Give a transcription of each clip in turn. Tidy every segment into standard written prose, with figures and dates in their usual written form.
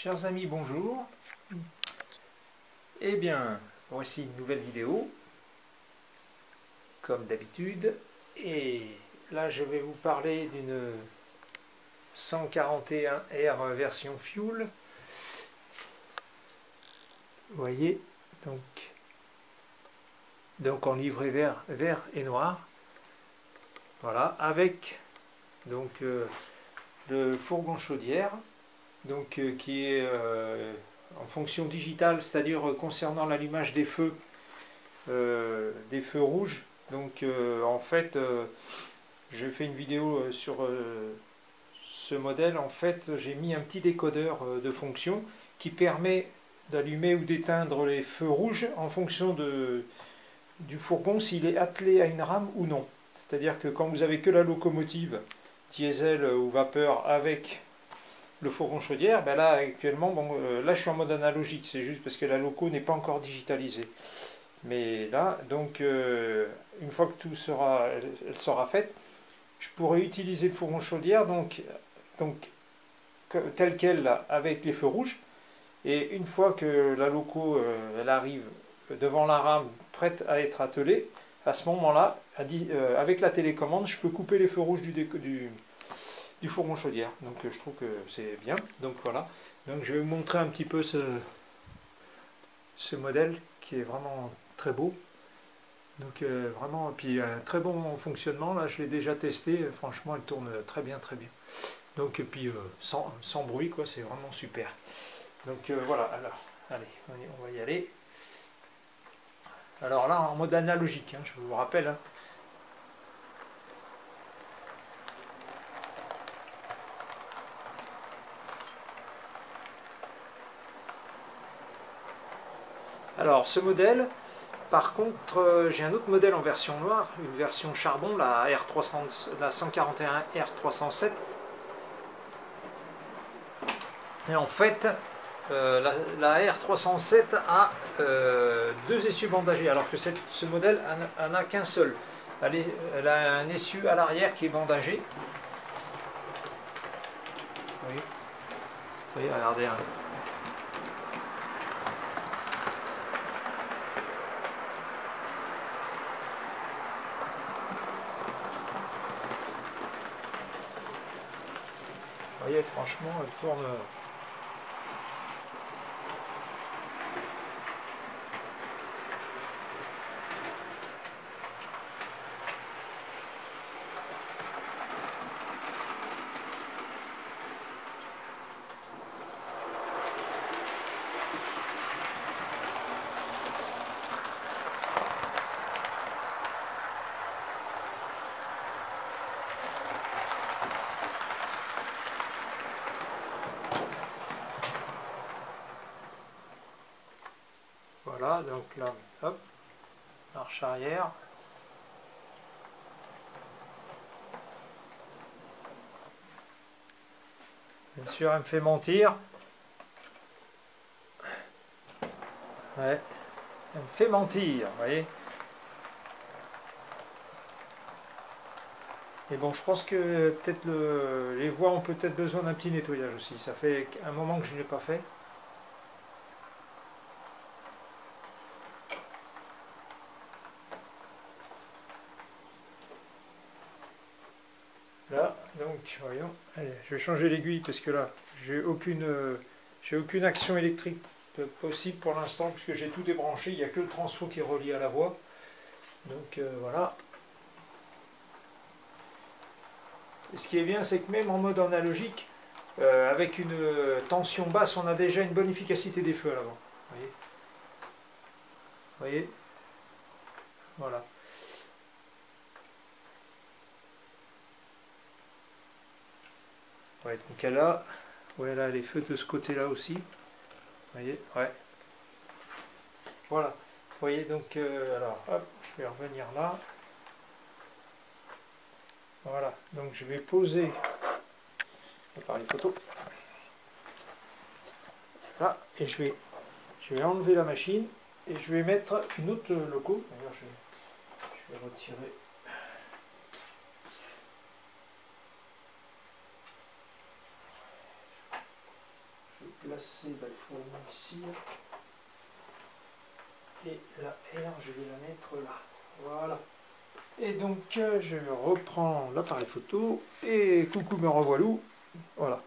Chers amis, bonjour. Eh bien, voici une nouvelle vidéo, comme d'habitude. Et là, je vais vous parler d'une 141R version Fuel. Vous voyez, donc en livret vert et noir. Voilà, avec le fourgon chaudière, qui est en fonction digitale, c'est-à-dire concernant l'allumage des feux rouges. En fait, j'ai fait une vidéo sur ce modèle. En fait, j'ai mis un petit décodeur de fonction qui permet d'allumer ou d'éteindre les feux rouges en fonction du fourgon, s'il est attelé à une rame ou non. C'est-à-dire que quand vous avez que la locomotive diesel ou vapeur avec le fourgon chaudière, ben là actuellement, là je suis en mode analogique, c'est juste parce que la loco n'est pas encore digitalisée. Mais là, une fois que elle sera faite, je pourrais utiliser le fourgon chaudière tel quel là, avec les feux rouges. Et une fois que la loco elle arrive devant la rame, prête à être attelée, à ce moment-là, avec la télécommande, je peux couper les feux rouges du fourgon chaudière. Donc je trouve que c'est bien. Donc voilà. Donc je vais vous montrer un petit peu ce modèle qui est vraiment très beau. Donc vraiment, puis un très bon fonctionnement. Là, je l'ai déjà testé. Franchement, elle tourne très bien, très bien. Donc et puis sans bruit, quoi. C'est vraiment super. Donc voilà. Alors, allez, on va y aller. Alors là, en mode analogique, hein, je vous rappelle. Hein. Alors ce modèle, par contre, j'ai un autre modèle en version noire, une version charbon, la 141 R307. Et en fait, la R307 a deux essieux bandagés, alors que ce modèle n'en a qu'un seul. Elle a un essieu à l'arrière qui est bandagé. Vous voyez, regardez. Hein. Vous voyez, franchement, elle tourne. Voilà, donc là, hop, marche arrière. Bien sûr, elle me fait mentir. Ouais, elle me fait mentir, vous voyez. Et bon, je pense que peut-être les voies ont peut-être besoin d'un petit nettoyage aussi. Ça fait un moment que je ne l'ai pas fait. Là, donc, voyons. Allez, je vais changer l'aiguille parce que là, j'ai aucune action électrique possible pour l'instant puisque j'ai tout débranché. Il n'y a que le transfo qui est relié à la voie. Donc voilà. Et ce qui est bien, c'est que même en mode analogique, avec une tension basse, on a déjà une bonne efficacité des feux à l'avant. Vous voyez ? Vous voyez ? Voilà. Ouais, donc elle a, ouais, là, les feux de ce côté-là aussi. Vous voyez, ouais. Voilà. Vous voyez, donc, alors, hop, je vais revenir là. Voilà, donc je vais poser l'appareil photo. Là, et je vais enlever la machine et je vais mettre une autre loco. D'ailleurs, je vais retirer. placer, ben, il faut le mettre ici. Et la R, je vais la mettre là. Voilà. Et donc, je reprends l'appareil photo. Et coucou, me revoilà. Voilà.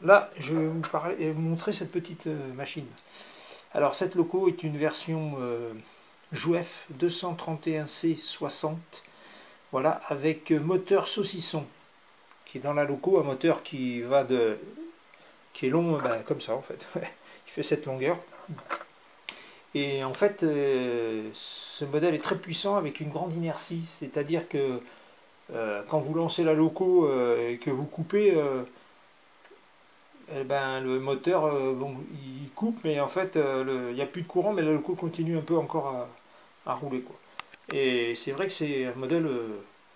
Là, je vais vous parler et vous montrer cette petite machine. Alors, cette loco est une version Jouef 231C60. Voilà, avec moteur saucisson. Qui est dans la loco, un moteur qui va qui est long, ben, comme ça en fait. Il fait cette longueur. Et en fait, ce modèle est très puissant avec une grande inertie. C'est-à-dire que quand vous lancez la loco et que vous coupez, eh ben, le moteur, bon, il coupe, mais en fait, il n'y a plus de courant, mais la loco continue un peu encore à rouler, quoi. Et c'est vrai que c'est un modèle,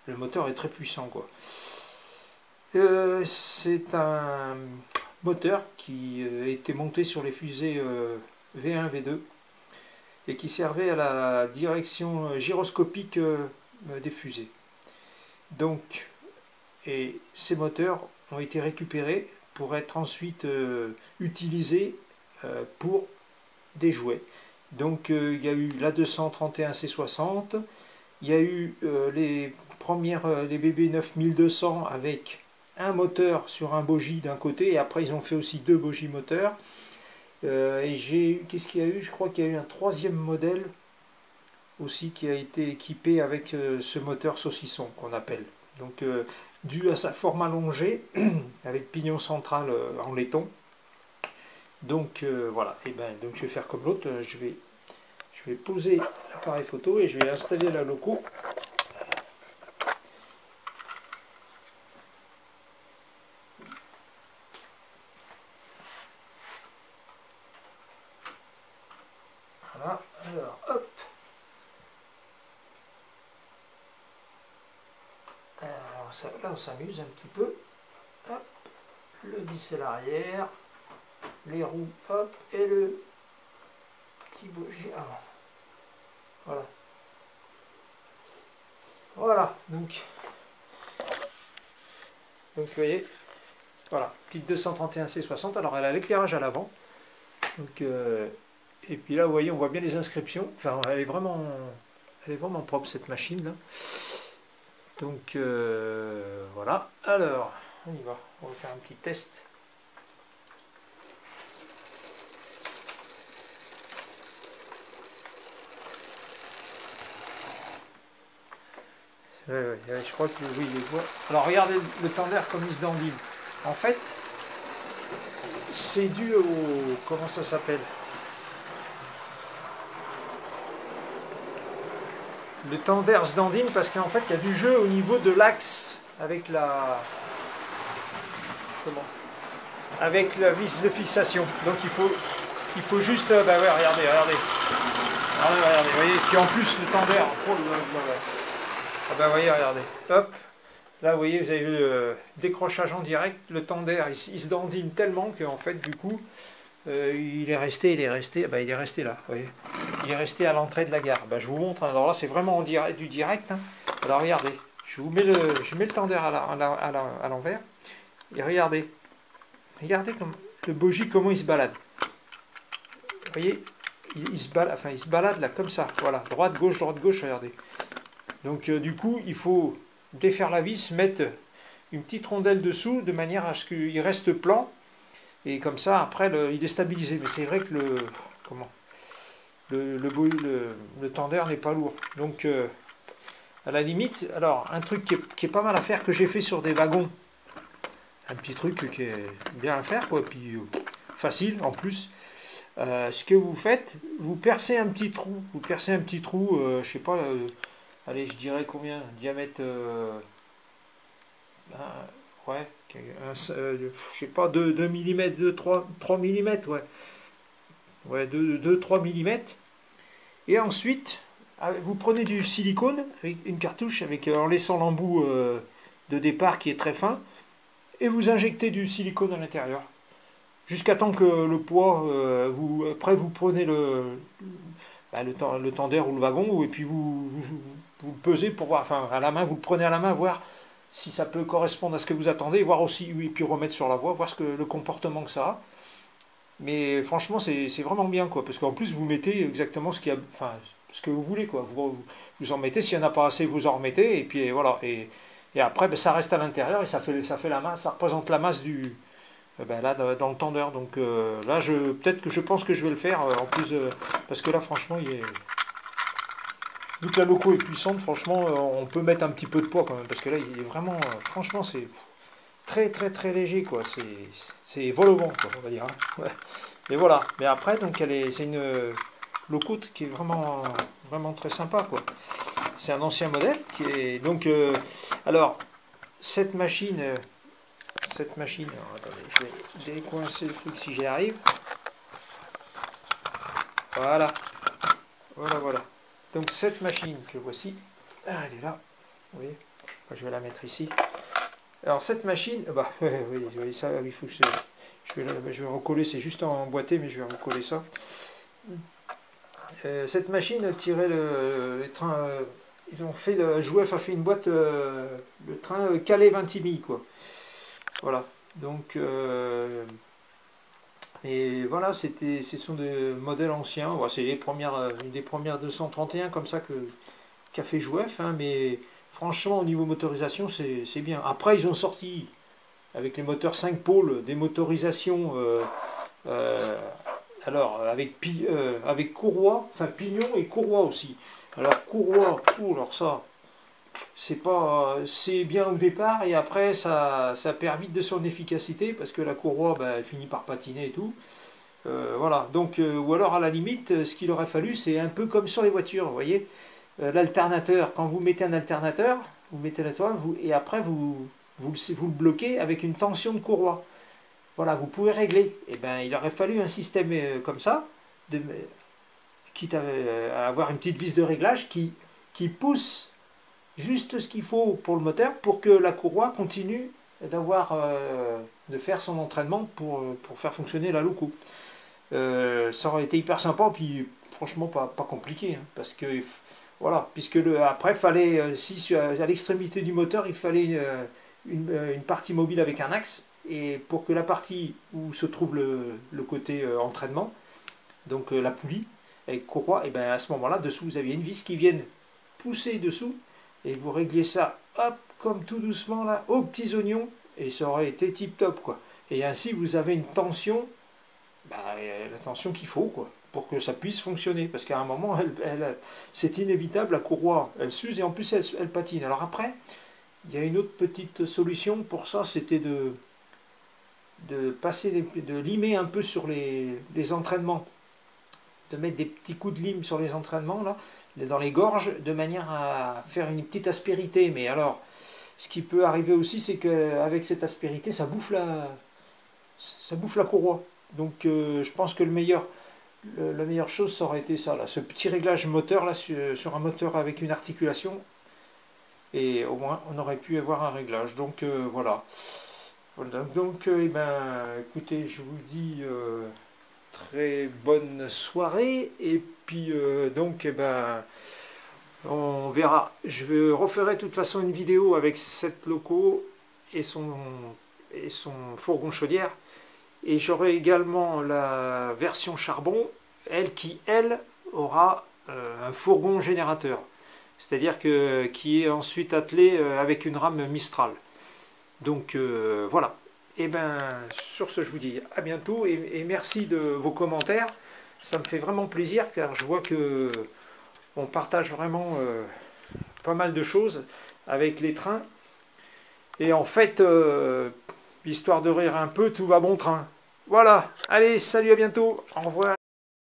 le moteur est très puissant, quoi. C'est un moteur qui a été monté sur les fusées V1, V2 et qui servait à la direction gyroscopique des fusées. Donc, et ces moteurs ont été récupérés pour être ensuite utilisés pour des jouets. Donc, il y a eu la 231C60, il y a eu les BB 9200 avec un moteur sur un bogie d'un côté, et après ils ont fait aussi deux bogies moteurs. Qu'est-ce qu'il y a eu? Je crois qu'il y a eu un troisième modèle aussi qui a été équipé avec ce moteur saucisson qu'on appelle. Donc dû à sa forme allongée, avec pignon central en laiton. Donc voilà, et ben donc je vais faire comme l'autre, je vais poser l'appareil photo et je vais installer la loco. Voilà, alors hop. Alors ça, là on s'amuse un petit peu. Hop, le vis à l'arrière, les roues, hop, et le petit bougie avant. Voilà. Voilà, donc vous voyez, voilà, petite 231C60. Alors elle a l'éclairage à l'avant. Donc et puis là vous voyez, on voit bien les inscriptions. Enfin, elle est vraiment propre cette machine là. Donc voilà. Alors on y va. On va faire un petit test. Ouais, je crois que oui, les voit. Alors regardez le temps d'air comme il se dandine. En fait, c'est dû au... Comment ça s'appelle? Le temps d'air se dandine parce qu'en fait, il y a du jeu au niveau de l'axe avec la... Comment? Avec la vis de fixation. Donc il faut juste... Bah ouais, regardez. Regardez, vous voyez. Puis en plus, le temps d'air... Oh, ah bah voyez, regardez. Hop. Là, vous voyez, vous avez vu le décrochage en direct. Le temps d'air, il se dandine tellement qu'en fait, du coup, il est resté là. Vous voyez. Il est resté à l'entrée de la gare. Bah, je vous montre. Alors là, c'est vraiment en direct, du direct. Hein. Alors regardez. Je mets le temps d'air à l'envers. Et regardez. Regardez comme le bogie, comment il se balade. Vous voyez, il se balade là, comme ça. Voilà. Droite, gauche, regardez. Donc du coup, il faut défaire la vis, mettre une petite rondelle dessous, de manière à ce qu'il reste plan, et comme ça, après, il est stabilisé. Mais c'est vrai que le temps d'air n'est pas lourd. Donc, à la limite, alors, un truc qui est pas mal à faire, que j'ai fait sur des wagons, un petit truc qui est bien à faire, quoi, puis facile en plus. Ce que vous faites, vous percez un petit trou, je sais pas... allez, je dirais combien? Diamètre, ouais, je sais pas, 2 mm, 3 mm, ouais. Ouais, 2-3 mm. Et ensuite, vous prenez du silicone, avec une cartouche, en laissant l'embout de départ qui est très fin, et vous injectez du silicone à l'intérieur. Jusqu'à temps que le poids, après vous prenez le temps d'air ou le wagon, et puis vous le pesez pour voir, enfin à la main, vous le prenez à la main, voir si ça peut correspondre à ce que vous attendez, voir aussi, et puis remettre sur la voie, voir le comportement que ça a. Mais franchement, c'est vraiment bien, quoi. Parce qu'en plus, vous mettez exactement ce, enfin, ce que vous voulez, quoi. Vous en mettez, s'il n'y en a pas assez, vous en remettez. Et puis voilà. Et après, ben, ça reste à l'intérieur et ça fait la masse, ça représente la masse du, ben, là, dans le tendeur. Donc là, peut-être que je pense que je vais le faire en plus. Parce que là, franchement, vu que la loco est puissante, franchement, on peut mettre un petit peu de poids quand même. Parce que là, il est vraiment. Franchement, c'est très très très léger, quoi. C'est vol au vent, quoi, on va dire, hein. Ouais. Et voilà. Mais après, donc, c'est une loco qui est vraiment, vraiment très sympa, quoi. C'est un ancien modèle qui est donc. Alors, cette machine. Alors, attendez, je vais décoincer le truc si j'y arrive. Voilà. Voilà. Donc, cette machine que voici. Ah, elle est là. Vous voyez. Je vais la mettre ici. Alors cette machine, bah oui, ça, il faut que je vais recoller, c'est juste emboîté, mais je vais recoller ça. Cette machine tirait les trains, ils ont fait, le Jouef a fait une boîte, le train Calais-Vintimille, quoi. Voilà. Donc, et voilà, ce sont des modèles anciens. Ouais, c'est une des premières 231 comme ça qu'a fait Jouef, hein, mais franchement, au niveau motorisation, c'est bien. Après, ils ont sorti avec les moteurs 5 pôles, des motorisations euh, alors avec courroie, enfin pignon et courroie aussi. Alors courroie, alors ça, c'est bien au départ et après ça perd vite de son efficacité parce que la courroie ben, elle finit par patiner et tout. Voilà, donc ou alors à la limite, ce qu'il aurait fallu, c'est un peu comme sur les voitures, vous voyez, l'alternateur. Quand vous mettez un alternateur, vous mettez la toile, et après vous le bloquez avec une tension de courroie. Voilà, vous pouvez régler. Et ben, il aurait fallu un système comme ça, quitte à avoir une petite vis de réglage qui pousse juste ce qu'il faut pour le moteur pour que la courroie continue de faire son entraînement pour faire fonctionner la loco. Ça aurait été hyper sympa, puis franchement pas compliqué, hein, parce que voilà, puisque après fallait, si à l'extrémité du moteur il fallait une partie mobile avec un axe, et pour que la partie où se trouve le côté entraînement, donc la poulie avec courroie, et bien à ce moment-là dessous vous aviez une vis qui vienne pousser dessous, et vous régliez ça, hop, comme tout doucement là, aux petits oignons, et ça aurait été tip top, quoi. Et ainsi vous avez une tension, bah, la tension qu'il faut, quoi, pour que ça puisse fonctionner. Parce qu'à un moment, c'est inévitable, la courroie, elle s'use et en plus elle patine. Alors après, il y a une autre petite solution pour ça, c'était de limer un peu sur les entraînements, de mettre des petits coups de lime sur les entraînements, là, dans les gorges, de manière à faire une petite aspérité. Mais alors, ce qui peut arriver aussi, c'est qu'avec cette aspérité, ça bouffe la courroie. Donc je pense que la meilleure chose, ça aurait été ça, là, ce petit réglage moteur là, sur un moteur avec une articulation, et au moins on aurait pu avoir un réglage. Donc voilà. Donc eh ben, écoutez, je vous dis très bonne soirée, et puis donc eh ben, on verra. Je referai de toute façon une vidéo avec cette loco et son fourgon chaudière. Et j'aurai également la version charbon, elle aura un fourgon générateur. C'est-à-dire qui est ensuite attelé avec une rame Mistral. Donc voilà. Et bien sur ce, je vous dis à bientôt et merci de vos commentaires. Ça me fait vraiment plaisir car je vois que on partage vraiment pas mal de choses avec les trains. Et en fait, histoire de rire un peu, tout va bon train. Voilà, allez, salut, à bientôt, au revoir.